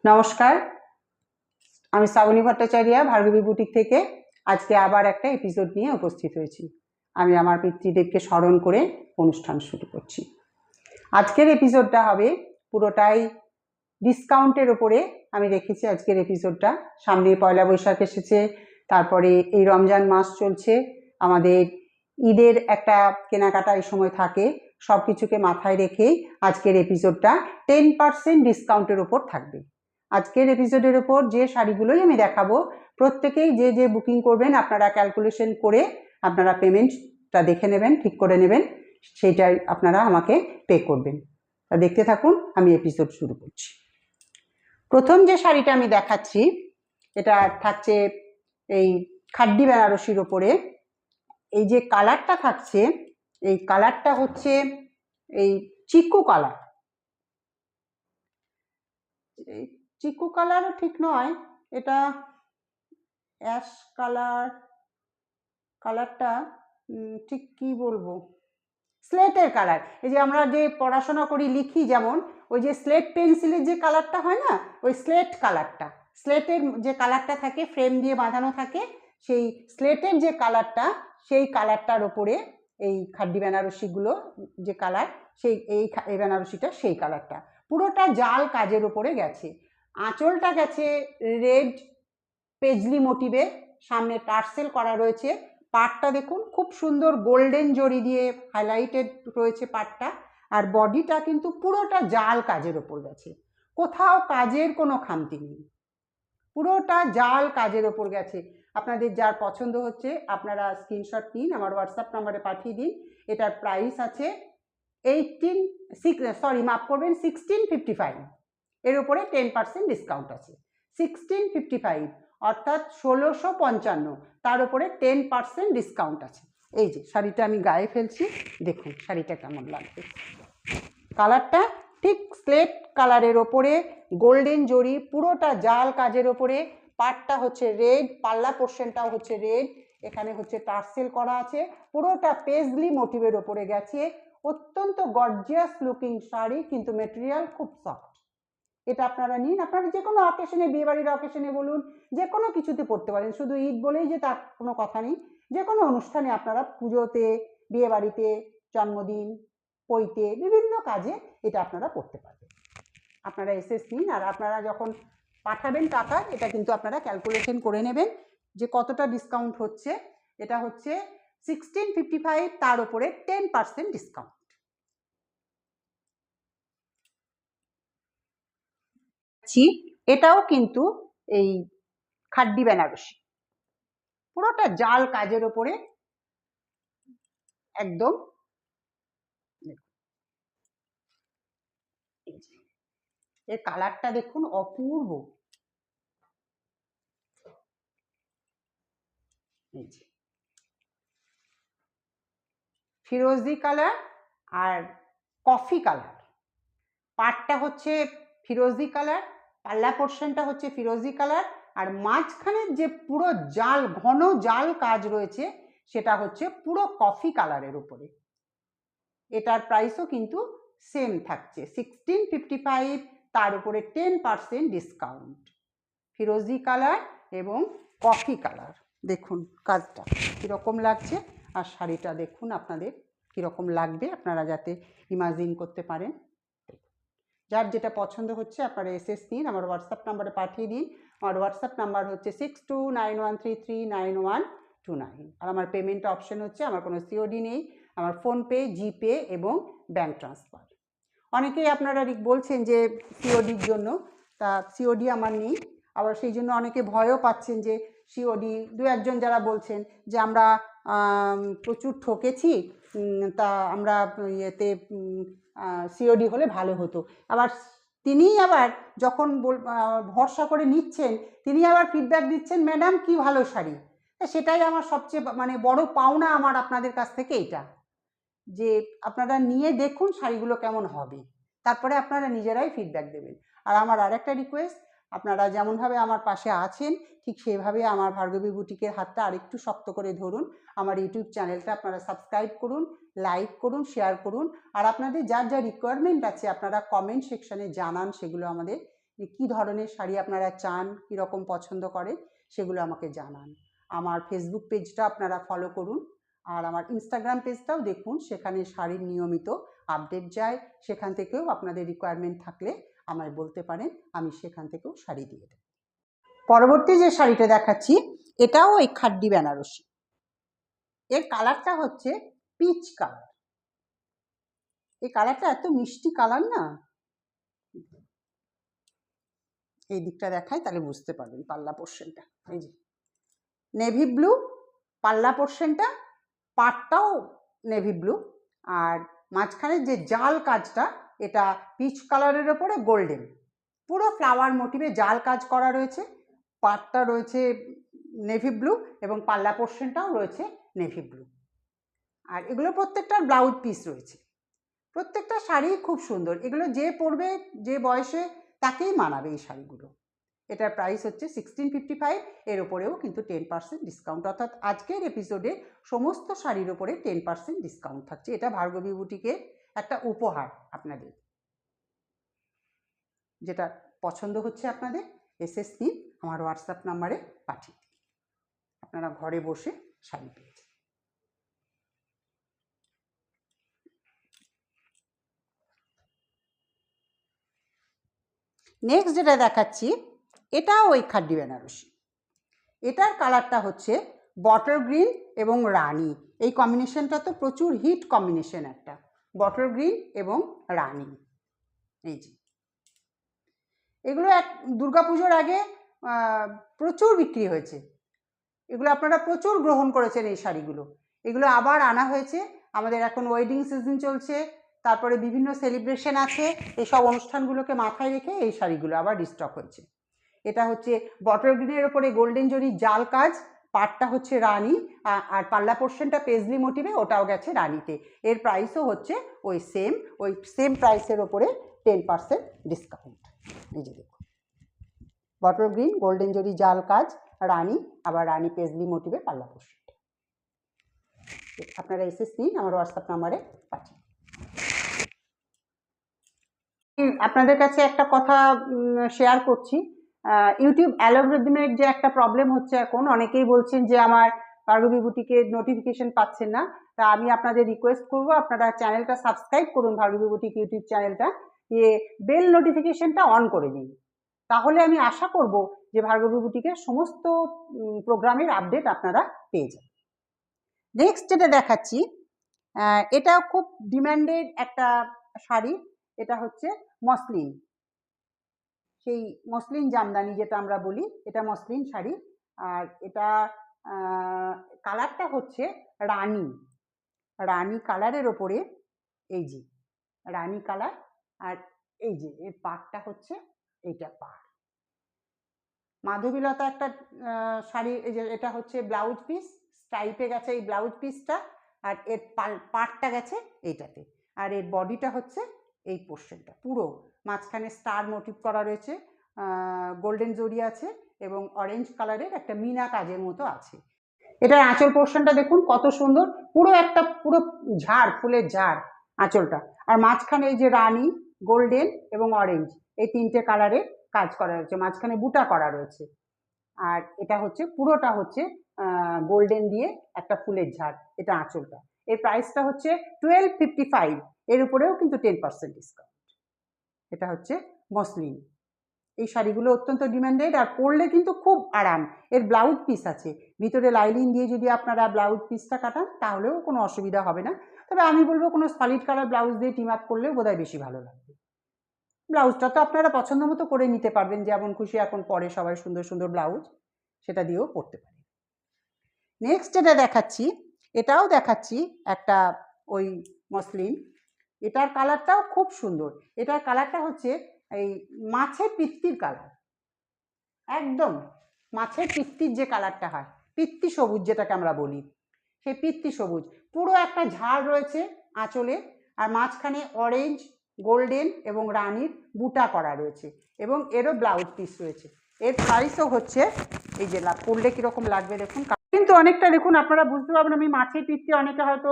নমস্কার, আমি শ্রাবণী ভট্টাচার্য ভার্গবী বুটিক থেকে আজকে আবার একটা এপিসোড নিয়ে উপস্থিত হয়েছি। আমি আমার পিতৃদেবকে স্মরণ করে অনুষ্ঠান শুরু করছি। আজকের এপিসোডটা হবে পুরোটাই ডিসকাউন্টের ওপরে আমি রেখেছি। আজকের এপিসোডটা সামনে পয়লা বৈশাখ এসেছে, তারপরে এই রমজান মাস চলছে, আমাদের ঈদের একটা কেনাকাটা এই সময় থাকে। সব কিছুকে মাথায় রেখেই আজকের এপিসোডটা 10% ডিসকাউন্টের ওপর থাকবে। আজকের এপিসোডের ওপর যে শাড়িগুলোই আমি দেখাবো, প্রত্যেকেই যে যে বুকিং করবেন আপনারা ক্যালকুলেশন করে আপনারা পেমেন্টটা দেখে নেবেন, ঠিক করে নেবেন, সেইটাই আপনারা আমাকে পে করবেন। তা দেখতে থাকুন, আমি এপিসোড শুরু করছি। প্রথম যে শাড়িটা আমি দেখাচ্ছি এটা থাকছে এই খাড্ডি বেনারসির ওপরে। এই যে কালারটা থাকছে, এই কালারটা হচ্ছে এই চিকু কালার। এই চিকু কালারও ঠিক নয়, এটা অ্যাশ কালার। কালারটা ঠিক কি বলবো, স্লেটের কালার। এই যে আমরা যে পড়াশোনা করি লিখি, যেমন ওই যে স্লেট পেন্সিলের যে কালারটা হয় না, ওই স্লেট কালারটা, স্লেটের যে কালারটা থাকে ফ্রেম দিয়ে বাঁধানো থাকে, সেই স্লেটের যে কালারটা, সেই কালারটার ওপরে এই খাড্ডি বেনারসিগুলো যে কালার, সেই এই বেনারসিটা সেই কালারটা পুরোটা জাল কাজের ওপরে গেছে। আঁচলটা গেছে রেড পেজলি মোটিভে, সামনে টার্সেল করা রয়েছে। পাটটা দেখুন খুব সুন্দর গোল্ডেন জরি দিয়ে হাইলাইটেড রয়েছে পাটটা, আর বডিটা কিন্তু পুরোটা জাল কাজের ওপর গেছে, কোথাও কাজের কোনো খামতি নেই, পুরোটা জাল কাজের ওপর গেছে। আপনাদের যার পছন্দ হচ্ছে আপনারা স্ক্রিনশট নিন, আমার হোয়াটসঅ্যাপ নাম্বারে পাঠিয়ে দিন। এটার প্রাইস আছে 1655, এর উপরে 10% ডিসকাউন্ট আছে। 1655 অর্থাৎ 1655, তার উপরে 10% ডিসকাউন্ট আছে। এই যে শাড়িটা আমি গায়ে ফেলছি, দেখুন শাড়িটা কেমন লাগবে। কালারটা ঠিক স্লেট কালারের ওপরে গোল্ডেন জরি, পুরোটা জাল কাজের ওপরে। পাটটা হচ্ছে রেড, পাল্লা পোর্শনটাও হচ্ছে রেড, এখানে হচ্ছে টার্সেল করা আছে, পুরোটা পেজলি মোটিভের ওপরে গেছে। অত্যন্ত গর্জিয়াস লুকিং শাড়ি, কিন্তু মেটেরিয়াল খুব সফট। এটা আপনারা নিন, আপনারা যে কোনো অকেশনে, বিয়েবাড়ির অকেশনে বলুন, যে কোনো কিছুতে পরতে পারেন। শুধু ঈদ বলেই যে তার কোনো কথা নেই, যে কোনো অনুষ্ঠানে আপনারা পুজোতে, বিয়েবাড়িতে, জন্মদিন, পৈতে, বিভিন্ন কাজে এটা আপনারা পরতে পারবেন। আপনারা এসএস নিন, আর আপনারা যখন পাঠাবেন টাকা, এটা কিন্তু আপনারা ক্যালকুলেশন করে নেবেন যে কতটা ডিসকাউন্ট হচ্ছে। এটা হচ্ছে 1655, তার উপরে 10% ডিসকাউন্ট। এটাও কিন্তু এই খাড্ডি বেনারসি, পুরোটা জাল কাজের ওপরে একদম। এর কালারটা দেখুন, অপূর্ব। ফিরোজি কালার আর কফি কালার। পাটটা হচ্ছে ফিরোজি কালার, পাল্লা পোর্শনটা হচ্ছে ফিরোজি কালার, আর মাঝখানের যে পুরো জাল, ঘন জাল কাজ রয়েছে, সেটা হচ্ছে পুরো কফি কালারের উপরে। এটার প্রাইসও কিন্তু সেম থাকছে 1655, তার উপরে 10% ডিসকাউন্ট। ফিরোজি কালার এবং কফি কালার, দেখুন কাজটা কীরকম লাগছে, আর শাড়িটা দেখুন আপনাদের কীরকম লাগবে, আপনারা যাতে ইমাজিন করতে পারেন। যার যেটা পছন্দ হচ্ছে আপনারা এসএস নিন, আমার হোয়াটসঅ্যাপ নাম্বারে পাঠিয়ে দিন। আমার হোয়াটসঅ্যাপ নাম্বার হচ্ছে 6291339129, আর আমার পেমেন্ট অপশন হচ্ছে, আমার কোনো সিওডি নেই, আমার ফোনপে, জিপে এবং ব্যাঙ্ক ট্রান্সফার। অনেকেই আপনারা বলছেন যে সিওডির জন্য, তা সিওডি আমার নেই। আবার সেই জন্য অনেকে ভয়ও পাচ্ছেন যে সিওডি, দু একজন যারা বলছেন যে আমরা প্রচুর ঠকেছি, তা আমরা ইয়েতে সিওডি হলে ভালো হতো। আবার তিনিই আবার যখন ভরসা করে নিচ্ছেন, তিনি আবার ফিডব্যাক দিচ্ছেন, ম্যাডাম কি ভালো শাড়ি। সেটাই আমার সবচেয়ে বড় পাওনা আমার আপনাদের কাছ থেকে, এটা যে আপনারা নিয়ে দেখুন শাড়িগুলো কেমন হবে, তারপরে আপনারা নিজেরাই ফিডব্যাক দেবেন। আর আমার আরেকটা রিকোয়েস্ট, আপনারা যেমনভাবে আমার পাশে আছেন ঠিক সেভাবে আমার ভার্গবী বুটিকের হাতটা আরেকটু শক্ত করে ধরুন। আমার ইউটিউব চ্যানেলটা আপনারা সাবস্ক্রাইব করুন, লাইক করুন, শেয়ার করুন, আর আপনাদের যার যা রিকোয়ারমেন্ট আছে আপনারা কমেন্ট সেকশনে জানান, সেগুলো আমাদের যে কী ধরনের শাড়ি আপনারা চান, কীরকম পছন্দ করেন, সেগুলো আমাকে জানান। আমার ফেসবুক পেজটা আপনারা ফলো করুন, আর আমার ইনস্টাগ্রাম পেজটাও দেখুন, সেখানে শাড়ির নিয়মিত আপডেট যায়। সেখান থেকেও আপনাদের রিকোয়ারমেন্ট থাকলে আমায় বলতে পারেন, আমি সেখান থেকেও শাড়ি দিয়ে দেব। পরবর্তী যে শাড়িটা দেখাচ্ছি, এটাও এই খাড্ডি বেনারসি। এর কালারটা হচ্ছে পিচ কালার। এই কালারটা এত মিষ্টি কালার না, এই দিকটা দেখায় তাহলে বুঝতে পারবেন। পাল্লা পোর্শনটা এই যে নেভি ব্লু, পাল্লা পোর্শনটা পাটটাও নেভি ব্লু, আর মাঝখানে যে জাল কাজটা এটা পিচ কালারের ওপরে গোল্ডেন, পুরো ফ্লাওয়ার মোটিভে জাল কাজ করা রয়েছে। পাটটা রয়েছে নেভি ব্লু এবং পাল্লা পোর্শনটাও রয়েছে নেভি ব্লু। আর এগুলো প্রত্যেকটার ব্লাউজ পিস রয়েছে। প্রত্যেকটা শাড়ি খুব সুন্দর, এগুলো যে পরবে, যে বয়সে, তাকেই মানাবে এই শাড়িগুলো। এটার প্রাইস হচ্ছে 1655। এর ওপরেও কিন্তু 10% ডিসকাউন্ট, অর্থাৎ আজকের এপিসোডে সমস্ত শাড়ির ওপরে 10% ডিসকাউন্ট থাকছে। এটা ভার্গবী বুটিকের একটা উপহার আপনাদের। যেটা পছন্দ হচ্ছে আপনাদের এসএস নিন, আমার হোয়াটসঅ্যাপ নাম্বারে পাঠিয়ে দিন, আপনারা ঘরে বসে শাড়ি পেয়েছেন। নেক্সট যেটা দেখাচ্ছি, এটাও ওই খাড্ডি বেনারসি। এটার কালারটা হচ্ছে বটল গ্রিন এবং রানি। এই কম্বিনেশনটা তো প্রচুর হিট কম্বিনেশন একটা, বটল গ্রিন এবং রানি। এই যে এগুলো দুর্গাপুজোর আগে প্রচুর বিক্রি হয়েছে, এগুলো আপনারা প্রচুর গ্রহণ করেছেন এই শাড়িগুলো। এগুলো আবার আনা হয়েছে, আমাদের এখন ওয়েডিং সিজন চলছে, তারপরে বিভিন্ন সেলিব্রেশন আছে, এইসব অনুষ্ঠানগুলোকে মাথায় রেখে এই শাড়িগুলো আবার রিস্টক হয়েছে। এটা হচ্ছে বটল গ্রিনের ওপরে গোল্ডেন জরি জাল কাজ, পাটটা হচ্ছে রানি, আর পাল্লা পোর্শনটা পেজলি মোটিভে, ওটাও গেছে রানিতে। এর প্রাইসও হচ্ছে ওই সেম প্রাইসের ওপরে 10% ডিসকাউন্ট। এই যে দেখুন, বটল গ্রিন গোল্ডেন জরি জাল কাজ, রানি, আবার রানি পেজলি মোটিভে পাল্লা পোর্শনটা। আপনারা এসএস নিন, আমার হোয়াটসঅ্যাপ নাম্বারে পাঠিয়ে। আপনাদের কাছে একটা কথা শেয়ার করছি। ইউটিউব অ্যালগরিদমের যে একটা প্রবলেম হচ্ছে এখন, অনেকেই বলছেন যে আমার ভার্গবী বুটিকের নোটিফিকেশন পাচ্ছেন না। তা আমি আপনাদের রিকোয়েস্ট করব, আপনারা চ্যানেলটা সাবস্ক্রাইব করুন, ভার্গবী বুটিক ইউটিউব চ্যানেলটা, দিয়ে বেল নোটিফিকেশনটা অন করে দিন। তাহলে আমি আশা করব যে ভার্গবী বুটিকের সমস্ত প্রোগ্রামের আপডেট আপনারা পেয়ে যাবেন। নেক্সট যেটা দেখাচ্ছি, এটাও খুব ডিমান্ডেড একটা শাড়ি। এটা হচ্ছে মসলিন, সেই মসলিন জামদানি যেটা আমরা বলি, এটা মসলিন শাড়ি। আর এটা কালারটা হচ্ছে রানি, রানি কালারের ওপরে এই যে রানি কালার, আর এই যে এর পাড়টা হচ্ছে এইটা পাড়। মাধবীলতা একটা শাড়ি, এই যে এটা হচ্ছে ব্লাউজ পিস, স্ট্রাইপে গেছে এই ব্লাউজ পিসটা, আর এর পাড়টা গেছে এইটাতে, আর এর বডিটা হচ্ছে এই পোর্শনটা, পুরো মাঝখানে স্টার মোটিভ করা রয়েছে, গোল্ডেন জরি আছে এবং অরেঞ্জ কালারের একটা মিনা কাজের মতো আছে। এটার আঁচল পোর্শনটা দেখুন কত সুন্দর, পুরো ঝাড়, ফুলের ঝাড় আঁচলটা, আর মাঝখানে এই যে রানি, গোল্ডেন এবং অরেঞ্জ, এই তিনটে কালারের কাজ করা রয়েছে, মাঝখানে বুটা করা রয়েছে। আর এটা হচ্ছে পুরোটা হচ্ছে গোল্ডেন দিয়ে একটা ফুলের ঝাড়, এটা আঁচলটা। এর প্রাইসটা হচ্ছে 1255, এর উপরেও কিন্তু 10% ডিসকাউন্ট। এটা হচ্ছে মসলিন। এই শাড়িগুলো অত্যন্ত ডিমান্ডেড, আর পরলে কিন্তু খুব আরাম। এর ব্লাউজ পিস আছে, ভিতরে লাইনিং দিয়ে যদি আপনারা ব্লাউজ পিসটা কাটান তাহলেও কোনো অসুবিধা হবে না। তবে আমি বলবো কোনো সলিড কালার ব্লাউজ দিয়ে টিম আপ করলেও বোধহয় বেশি ভালো লাগবে। ব্লাউজটা তো আপনারা পছন্দ মতো করে নিতে পারবেন, যেমন খুশি এখন পরে সবাই সুন্দর সুন্দর ব্লাউজ, সেটা দিয়েও পরতে পারেন। নেক্সট যেটা দেখাচ্ছি, এটাও দেখাচ্ছি একটা ওই মসলিন। এটার কালারটাও খুব সুন্দর। এটার কালারটা হচ্ছে এই মাছের পিত্তির কালার, একদম মাছের পিত্তির যে কালারটা হয়, পিত্তি সবুজ যেটাকে আমরা বলি, সেই পিত্তি সবুজ। পুরো একটা ঝাড় রয়েছে আঁচলে, আর মাঝখানে অরেঞ্জ, গোল্ডেন এবং রানির বুটা করা রয়েছে, এবং এরও ব্লাউজ পিস রয়েছে। এর প্রাইসও হচ্ছে, এই যে পরলে কীরকম লাগবে দেখুন, কিন্তু অনেকটা দেখুন আপনারা বুঝতে পারবেন, আমি মাছের পিত্তি অনেকে হয়তো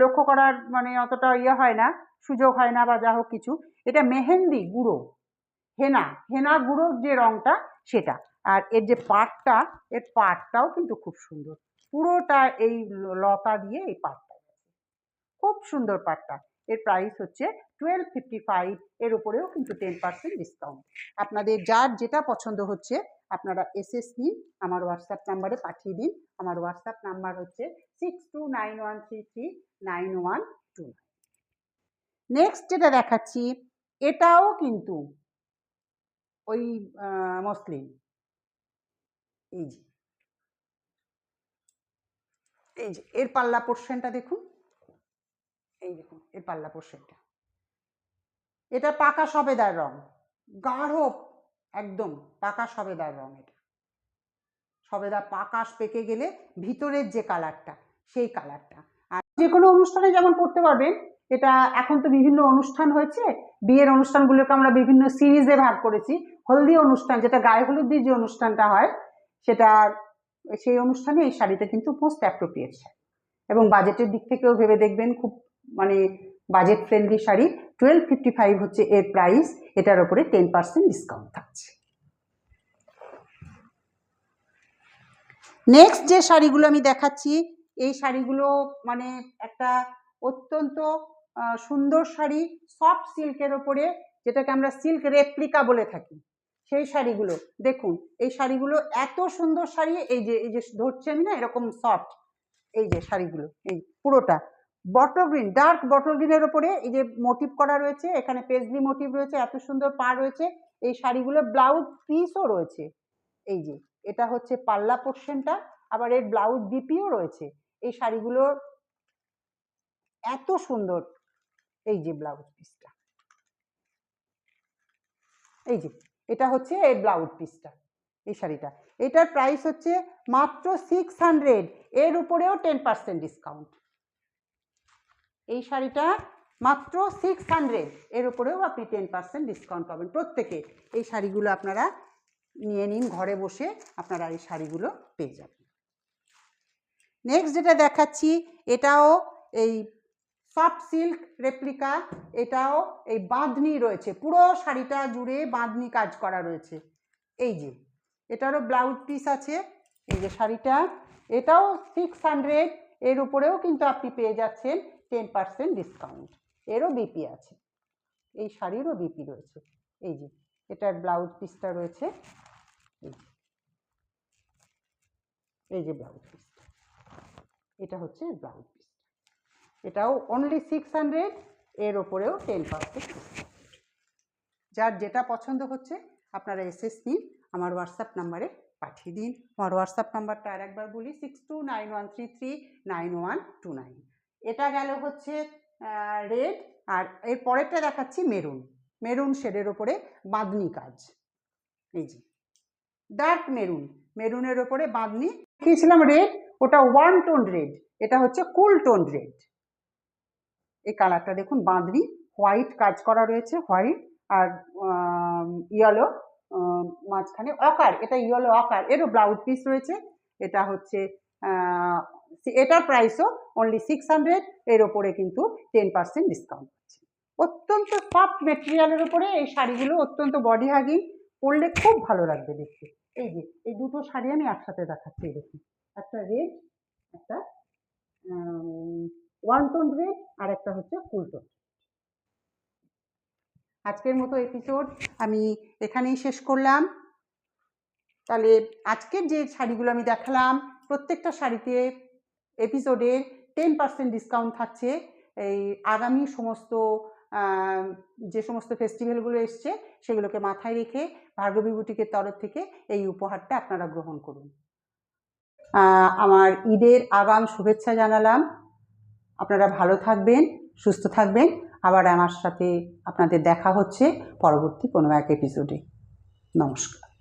লক্ষ্য করার মানে অতটা হয় না, সুযোগ হয় না বা যা হোক কিছু। এটা মেহেন্দি গুঁড়ো, হেনা হেনা গুঁড়োর যে রঙটা সেটা। আর এর যে পাড়টা, এর পাড়টাও কিন্তু খুব সুন্দর, পুরোটা এই লতা দিয়ে এই পাড়টা, খুব সুন্দর পাড়টা। এর প্রাইস হচ্ছে 1255। এর উপরেও কিন্তু 10% ডিসকাউন্ট। আপনাদের যার যেটা পছন্দ হচ্ছে আপনারা এসএস নিন, আমার হোয়াটসঅ্যাপ নাম্বারে পাঠিয়ে দিন। আমার হোয়াটসঅ্যাপ নাম্বার হচ্ছে 6291339129। নেক্সট যেটা দেখাচ্ছি এটাও কিন্তু ওই মসলিন। এই যে এর পাল্লা পোর্শনটা দেখুন, এই দেখুন এর পাল্লা পোর্শনটা, এটা পাকা সবেদার রং, গাঢ় একদম পাকা সবেদার রং। এটা সবেদা পাকা পেকে গেলে ভিতরের যে কালারটা সেই কালারটা। আর যে কোনো অনুষ্ঠানে যেমন পড়তে পারবেন। এটা এখন তো বিভিন্ন অনুষ্ঠান হয়েছে, বিয়ের অনুষ্ঠানগুলোকে আমরা বিভিন্ন সিরিজে ভাগ করেছি। হলদি অনুষ্ঠান, যেটা গায়ে হলুদ দিয়ে যে অনুষ্ঠানটা হয়, সেটা সেই অনুষ্ঠানে এই শাড়িটা কিন্তু মোস্ট অ্যাপ্রোপ্রিয়েট শাড়ি, এবং বাজেটের দিক থেকেও ভেবে দেখবেন, খুব মানে বাজেট ফ্রেন্ডলি শাড়ি। 1255 হচ্ছে এর প্রাইস, এটার উপরে 10% ডিসকাউন্ট থাকছে। নেক্সট যে শাড়িগুলো আমি দেখাচ্ছি, এই শাড়িগুলো মানে একটা অত্যন্ত সুন্দর শাড়ি, সফট সিল্কের ওপরে, যেটাকে আমরা সিল্ক রেপ্লিকা বলে থাকি, সেই শাড়িগুলো দেখুন। এই শাড়িগুলো এত সুন্দর শাড়ি, এই যে ধরছি আমি না, এরকম সফট। এই যে শাড়িগুলো, এই পুরোটা বটল গ্রিন, ডার্ক বটল গ্রিনের ওপরে এই যে মোটিভ করা রয়েছে, এখানে পেজলি মোটিভ রয়েছে, এত সুন্দর পা রয়েছে। এই শাড়িগুলো ব্লাউজ পিসও রয়েছে। এই যে এটা হচ্ছে পাল্লা পোর্শনটা, আবার এর ব্লাউজ বিপিও রয়েছে। এই শাড়িগুলো এত সুন্দর। এই যে ব্লাউজ পিসটা, এই যে এটা হচ্ছে এই ব্লাউজ পিসটা, এই শাড়িটা। এটার প্রাইস হচ্ছে মাত্র 600, এর উপরেও 10% ডিসকাউন্ট। এই শাড়িটা মাত্র 600, এর উপরেও আপনি 10% ডিসকাউন্ট পাবেন প্রত্যেকে। এই শাড়িগুলো আপনারা নিয়ে নিন, ঘরে বসে আপনারা এই শাড়িগুলো পেয়ে যাবেন। নেক্সট যেটা দেখাচ্ছি এটাও এই সফট সিল্ক রেপ্লিকা, এটাও এই বাঁধনি রয়েছে, পুরো শাড়িটা জুড়ে বাঁধনি কাজ করা রয়েছে। এই যে এটারও ব্লাউজ পিস আছে। এই যে শাড়িটা, এটাও 600, এর উপরেও কিন্তু আপনি পেয়ে যাচ্ছেন 10% ডিসকাউন্ট। এরও বিপি আছে, এই শাড়িরও বিপি রয়েছে। এই যে এটার ব্লাউজ পিসটা রয়েছে, এই যে ব্লাউজ পিসটা, এটা হচ্ছে ব্লাউজ পিস। এটাও অনলি 600, এর ওপরেও 10%। যার যেটা পছন্দ হচ্ছে আপনারা এসএস নিন, আমার হোয়াটসঅ্যাপ নাম্বারে পাঠিয়ে দিন। আমার হোয়াটসঅ্যাপ নাম্বারটা আর একবার বলি, 6291339129। এটা গেল হচ্ছে রেড, আর এর পরেরটা দেখাচ্ছি মেরুন, মেরুন শেডের ওপরে বাঁধনি কাজ। এই যে ডার্ক মেরুন, মেরুনের ওপরে বাঁধনি। দেখিয়েছিলাম রেড, ওটা ওয়ান টোন রেড, এটা হচ্ছে কুল টোন রেড। এই কালারটা দেখুন, বাঁধনি হোয়াইট কাজ করা রয়েছে, হোয়াইট আর ইয়েলো মাঝখানে অকার, এটা ইয়েলো অকার। এরও ব্লাউজ পিস রয়েছে। এটা হচ্ছে এটার প্রাইসও অনলি 600, এর ওপরে কিন্তু 10% ডিসকাউন্ট আছে। অত্যন্ত সফট মেটেরিয়ালের উপরে এই শাড়িগুলো, অত্যন্ত বডি হাগিং, পরলে খুব ভালো লাগবে দেখতে। এই যে এই দুটো শাড়ি আমি একসাথে দেখাচ্ছি, দেখুন, একটা রেড, একটা ওয়ান টোন রেড, আর একটা হচ্ছে ফুল টোন। আজকের মতো এপিসোড আমি এখানেই শেষ করলাম। তাহলে আজকের যে শাড়িগুলো আমি দেখালাম, প্রত্যেকটা শাড়িতে এপিসোডে 10% ডিসকাউন্ট থাকছে। এই আগামী সমস্ত যে সমস্ত ফেস্টিভ্যালগুলো এসছে সেগুলোকে মাথায় রেখে ভার্গবী বুটিকের তরফ থেকে এই উপহারটা আপনারা গ্রহণ করুন। আমার ঈদের আগাম শুভেচ্ছা জানালাম। আপনারা ভালো থাকবেন, সুস্থ থাকবেন। আবার আমার সাথে আপনাদের দেখা হচ্ছে পরবর্তী কোনো এক এপিসোডে। নমস্কার।